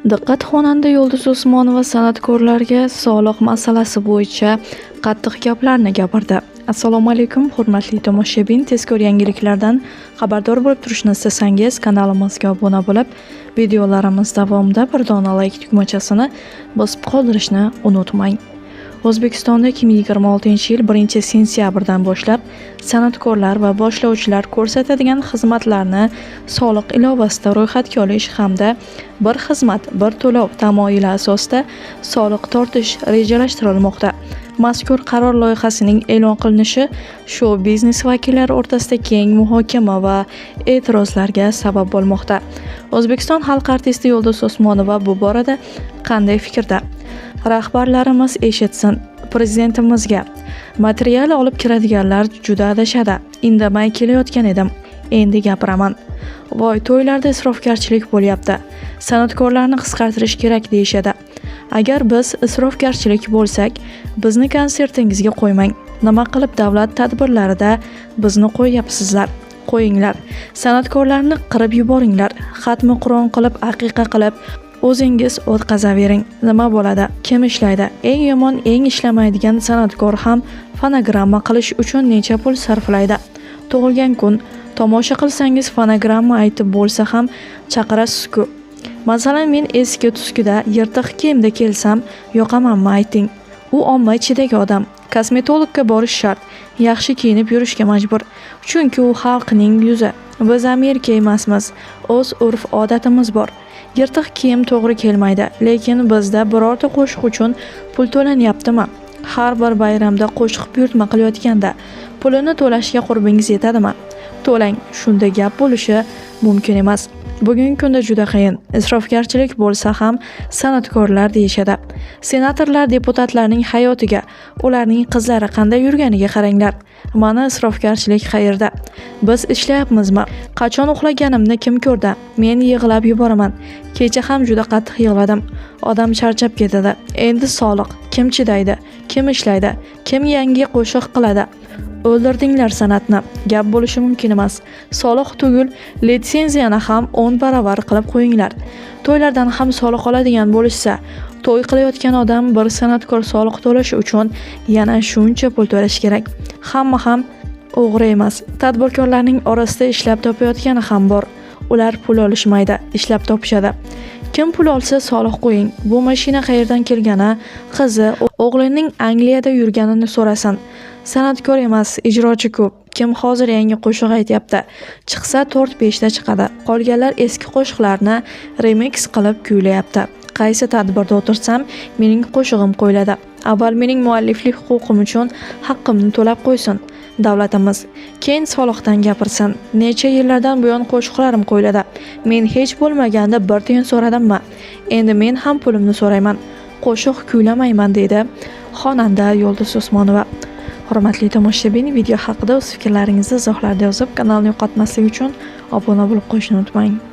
Diqqat, xonanda Yulduz Usmonova san'atkorlarga soliq masalasi bo'yicha qattiq gaplarni gapirdi. Assalomu alaykum, hurmatli tomoshabin. Tezkor yangiliklardan xabardor bo'lib turishni istasangiz, kanalimizga obuna bo'lib, videolarimiz davomida bir dona like tugmachasini bosib qoldirishni unutmang. O'zbekistonda 2026-yil 1-sentyabrdan boshlab san'atkorlar va boshlovchilar ko'rsatadigan xizmatlarni soliq ilovasida ro'yxatga olish hamda bir xizmat bir to'lov tamoyili asosida soliq tortish rejalashtirilmoqda. Mazkur qaror loyihasining e'lon qilinishi shou-biznes vakillari o'rtasida keng muhokama va e'tirozlarga sabab bo'lmoqda. O'zbekiston xalq artisti Yulduz Usmonova bu borada qanday fikrda? Rahbarlarimiz eshitsin, prezidentimizga material olib kiradiganlar juda adashadi. Indamay kelayotgan edim, endi gapiraman. Voy, to'ylarda isrofgarchilik bo'lyapti. San'atkorlarni qisqartirish kerak deyishadi. Agar biz isrofgarchilik bo'lsak, bizni konsertingizga qo'ymang. Nima qilib davlat tadbirlarida bizni qo'yyapsizlar? Qo'yinglar. San'atkorlarni qirib yuboringlar. Xatmi Qur'on qilib, aqiqa qilib o'zingiz o'tkazavering. Nima bo'ladi? Kim ishlaydi? Eng yomon, eng ishlamaydigan san'atkor ham fonogramma qilish uchun necha pul sarflaydi? Tug'ilgan kun tomosha qilsangiz fonogramma aytib bo'lsa ham chaqirasiz-ku. Masalan, men eski tuskida yirtiq kiyimda kelsam, yoqamanmi ayting? U omma ichidagi odam. Kosmetologga borish shart. Yaxshi kiyinib yurishga majbur. Chunki u xalqning yuzi. Biz Amerika emasmiz. O'z urf-odatimiz bor. Yirtiq kiyim to'g'ri kelmaydi, lekin bizda birorta qo'shiq uchun pul to'lanyaptimi? Har bir bayramda qo'shiq buyurtma qilayotganda pulini to'lashga qurbingiz yetadimi? To'lang, shunda gap bo'lishi mumkin emas. Bugungi kunda juda qiyin. Isrofgarchilik bo'lsa ham san'atkorlar deyishadi. Senatorlar, deputatlarning hayotiga, ularning qizlari qanday yurganiga qaranglar. Mana isrofgarchilik qayerda? Biz ishlayapmizmi? Qachon uxlaganimni kim ko'rdi? Men yig'lab yuboraman. Kecha ham juda qattiq yig'ladim. Odam charchab ketadi. Endi soliq kim chidaydi? Kim ishlaydi? Kim yangi qo'shiq qiladi? O'ldirdinglar san'atni. Gap bo'lishi mumkin emas. Soliq tugul, litsenziyani ham 10 baravar qilib qo'yinglar. To'ylardan ham soliq oladigan bo'lishsa, to'y qilayotgan odam bir san'atkor soliq to'lashi uchun yana shuncha pul to'lash kerak. Hamma ham o'g'ri emas. Tadbirkorlarning orasida ishlab topayotgani ham bor. Ular pul olishmaydi, ishlab topishadi. Kim pul olsa soliq qo'ying. Bu mashina qayerdan kelgani, qizi, o'g'lining Angliyada yurganini so'rasin. San'atkor emas, ijrochi ko'p. Kim hozir yangi qo'shiq aytyapti? Chiqsa 4-5 ta chiqadi. Qolganlar eski qo'shiqlarni remix qilib kuylayapti. Qaysi tadbirda o'tirsam, mening qo'shig'im qo'yiladi. Avval mening mualliflik huquqim uchun haqqimni to'lab qo'ysin davlatimiz. Keyin soliqdan gapirsin. Necha yillardan buyon qo'shiqlarim qo'yiladi. Men hech bo'lmaganda bir tiyin so'radimmi? Endi men ham pulimni so'rayman. Qo'shiq kuylamayman deydi xonanda Yulduz Usmonova. Hurmatli tomoshabin, video haqida o'z fikrlaringizni izohlarda yozib, kanalni yo'qotmaslik uchun obuna bo'lib qo'yishni unutmang.